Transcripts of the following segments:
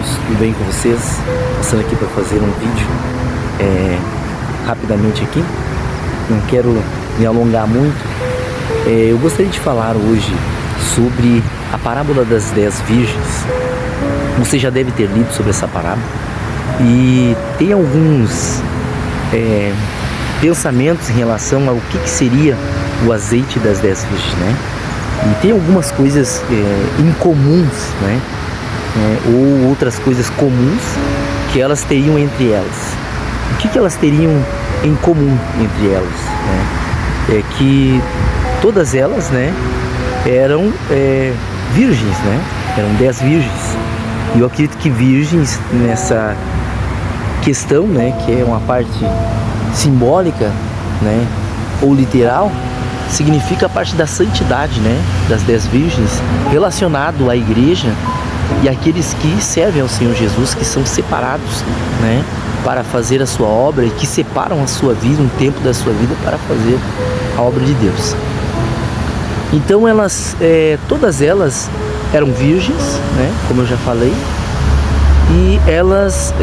irmãos, tudo bem com vocês? Passando aqui para fazer um vídeo rapidamente aqui, não quero me alongar muito. Eu gostaria de falar hoje sobre a parábola das 10 virgens. Você já deve ter lido sobre essa parábola e tem alguns pensamentos em relação ao que seria o azeite das 10 virgens, né? E tem algumas coisas incomuns, né? Ou outras coisas comuns que elas teriam entre elas. O que elas teriam em comum entre elas, né? É que todas elas, né, eram virgens, né? Eram 10 virgens. E eu acredito que virgens nessa questão, né, que é uma parte simbólica, né, ou literal, significa a parte da santidade, né, das 10 virgens, relacionado à igreja e aqueles que servem ao Senhor Jesus, que são separados, né, para fazer a sua obra e que separam a sua vida, um tempo da sua vida para fazer a obra de Deus. Então elas, todas elas eram virgens, né, como eu já falei, e elas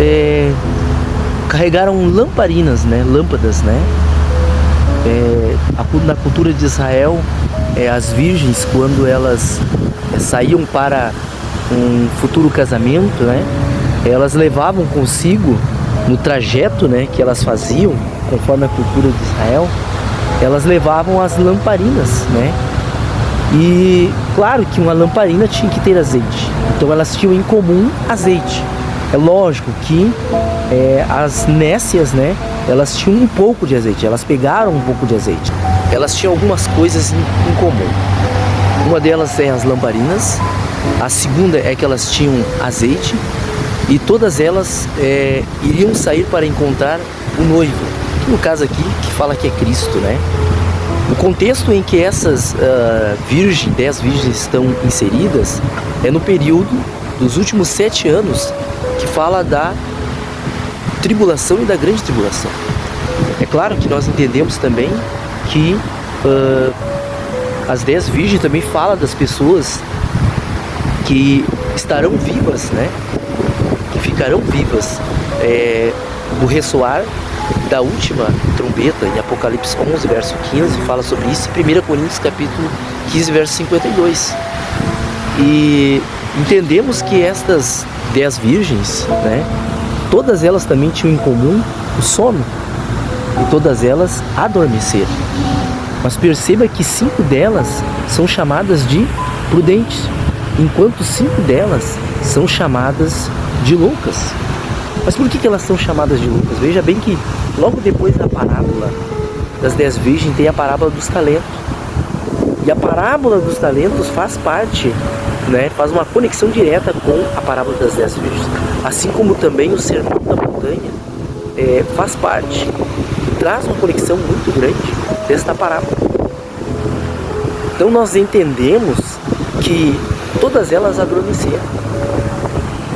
carregaram lamparinas, né, lâmpadas, né. Na cultura de Israel, as virgens, quando elas saíam para um futuro casamento, né, elas levavam consigo, no trajeto, né, que elas faziam, conforme a cultura de Israel, elas levavam as lamparinas, né. E claro que uma lamparina tinha que ter azeite, então elas tinham em comum azeite. É lógico que as nécias, né, elas tinham um pouco de azeite, elas pegaram um pouco de azeite. Elas tinham algumas coisas em comum. Uma delas é as lamparinas, a segunda é que elas tinham azeite e todas elas iriam sair para encontrar o noivo, que no caso aqui, que fala que é Cristo, né? O contexto em que essas 10 virgens estão inseridas é no período dos últimos 7 anos, que fala da tribulação e da grande tribulação. É claro que nós entendemos também que as 10 virgens também fala das pessoas que estarão vivas, né? Que ficarão vivas do ressoar da última trombeta. Em Apocalipse 11, verso 15, fala sobre isso. Em 1 Coríntios capítulo 15, verso 52. E entendemos que estas 10 virgens, né, todas elas também tinham em comum o sono, e todas elas adormeceram. Mas perceba que 5 delas são chamadas de prudentes, enquanto 5 delas são chamadas de loucas. Mas por que elas são chamadas de loucas? Veja bem que logo depois da parábola das 10 virgens tem a parábola dos talentos. E a parábola dos talentos faz parte, né, faz uma conexão direta com a parábola das 10 virgens. Assim como também o sermão da montanha faz parte, traz uma conexão muito grande desta parábola. Então nós entendemos que todas elas adormeceram.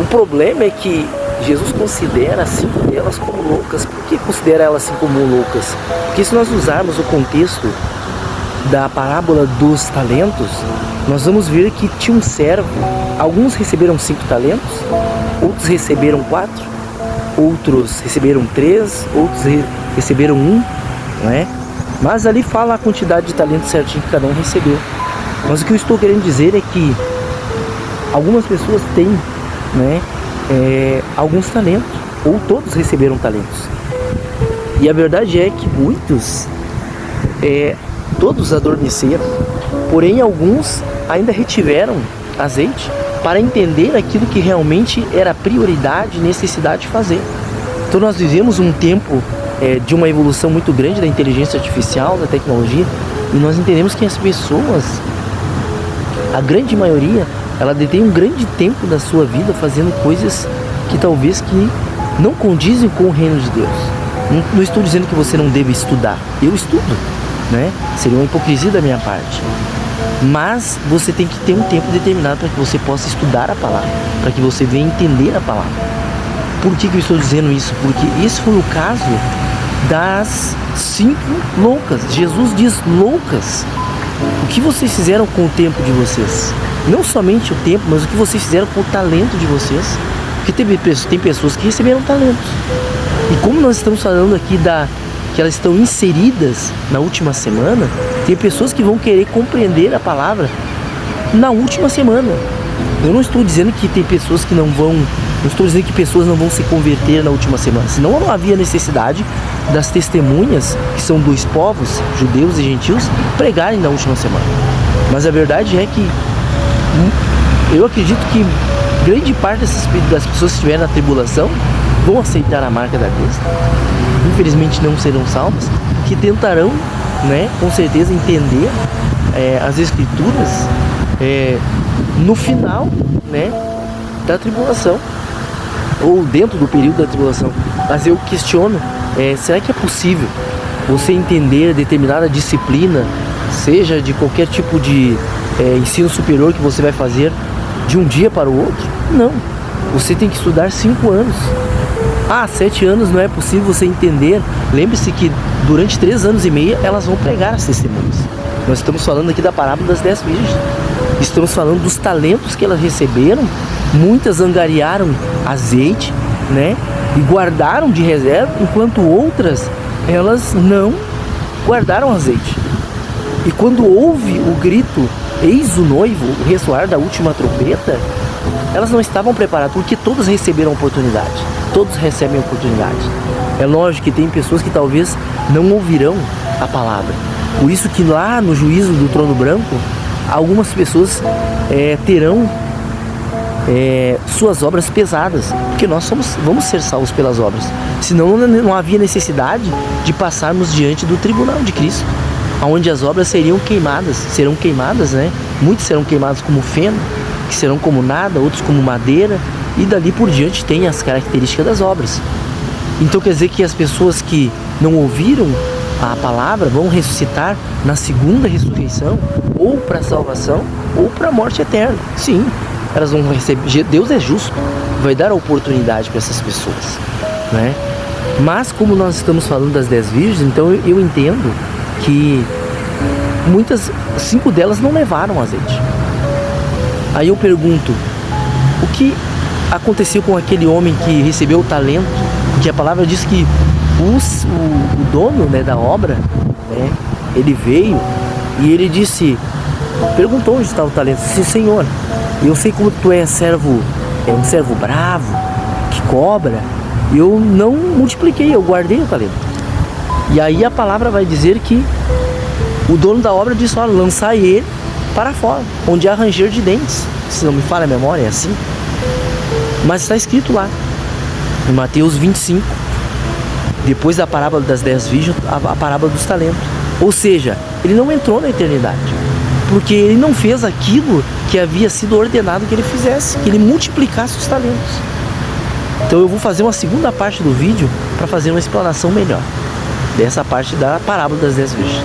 O problema é que Jesus considera 5 delas como loucas. Por que considera elas assim como loucas? Porque se nós usarmos o contexto da parábola dos talentos, nós vamos ver que tinha um servo. Alguns receberam 5 talentos, outros receberam 4, outros receberam 3, outros receberam 1, não é? Mas ali fala a quantidade de talentos certinho que cada um recebeu. Mas o que eu estou querendo dizer é que algumas pessoas têm, né, alguns talentos, ou todos receberam talentos. E a verdade é que muitos, todos adormeceram, porém alguns ainda retiveram azeite para entender aquilo que realmente era prioridade e necessidade de fazer. Então nós vivemos um tempo de uma evolução muito grande da inteligência artificial, da tecnologia, e nós entendemos que as pessoas, a grande maioria, ela detém um grande tempo da sua vida fazendo coisas que talvez que não condizem com o reino de Deus. Não estou dizendo que você não deve estudar, eu estudo, né? Seria uma hipocrisia da minha parte. Mas você tem que ter um tempo determinado para que você possa estudar a palavra, para que você venha entender a palavra. Por que eu estou dizendo isso? Porque esse foi o caso das 5 loucas. Jesus diz loucas. O que vocês fizeram com o tempo de vocês? Não somente o tempo, mas o que vocês fizeram com o talento de vocês. Porque tem pessoas que receberam talentos. E como nós estamos falando aqui que elas estão inseridas na última semana, tem pessoas que vão querer compreender a palavra na última semana. Eu não estou dizendo que tem pessoas que não estou dizendo que pessoas não vão se converter na última semana, senão não havia necessidade das testemunhas, que são dois povos, judeus e gentios, pregarem na última semana. Mas a verdade é que eu acredito que grande parte das pessoas que estiverem na tribulação vão aceitar a marca da besta. Infelizmente não serão salvas, que tentarão, né, com certeza entender as escrituras no final, né, da tribulação, ou dentro do período da tribulação. Mas eu questiono, será que é possível você entender determinada disciplina, seja de qualquer tipo de ensino superior que você vai fazer, de um dia para o outro? Não, você tem que estudar 5 anos. 7 anos não é possível você entender. Lembre-se que durante 3 anos e meio elas vão pregar as testemunhas. Nós estamos falando aqui da parábola das 10 virgens. Estamos falando dos talentos que elas receberam. Muitas angariaram azeite, né, e guardaram de reserva, enquanto outras, elas não guardaram azeite. E quando houve o grito, eis o noivo, o ressoar da última trombeta, elas não estavam preparadas, porque todas receberam oportunidade. Todos recebem oportunidade. É lógico que tem pessoas que talvez não ouvirão a palavra. Por isso que lá no juízo do trono branco, algumas pessoas terão suas obras pesadas, porque nós vamos ser salvos pelas obras. Senão não havia necessidade de passarmos diante do tribunal de Cristo, onde as obras serão queimadas, né? Muitos serão queimados como feno, que serão como nada, outros como madeira, e dali por diante tem as características das obras. Então quer dizer que as pessoas que não ouviram a palavra vão ressuscitar na segunda ressurreição, ou para a salvação, ou para a morte eterna. Sim, elas vão receber. Deus é justo, vai dar a oportunidade para essas pessoas, né? Mas como nós estamos falando das 10 virgens, então eu entendo que 5 delas não levaram azeite. Aí eu pergunto, o que aconteceu com aquele homem que recebeu o talento? Porque a palavra diz que o dono, né, da obra, né, ele veio e ele perguntou onde está o talento. Disse: Senhor, eu sei como tu és um servo bravo, que cobra. Eu não multipliquei, eu guardei o talento. E aí a palavra vai dizer que o dono da obra disse: olha, lançai ele para fora, onde há ranger de dentes. Se não me falha a memória, é assim. Mas está escrito lá, em Mateus 25, depois da parábola das 10 virgens, a parábola dos talentos. Ou seja, ele não entrou na eternidade, porque ele não fez aquilo que havia sido ordenado que ele fizesse, que ele multiplicasse os talentos. Então eu vou fazer uma segunda parte do vídeo para fazer uma explanação melhor dessa parte da parábola das 10 virgens.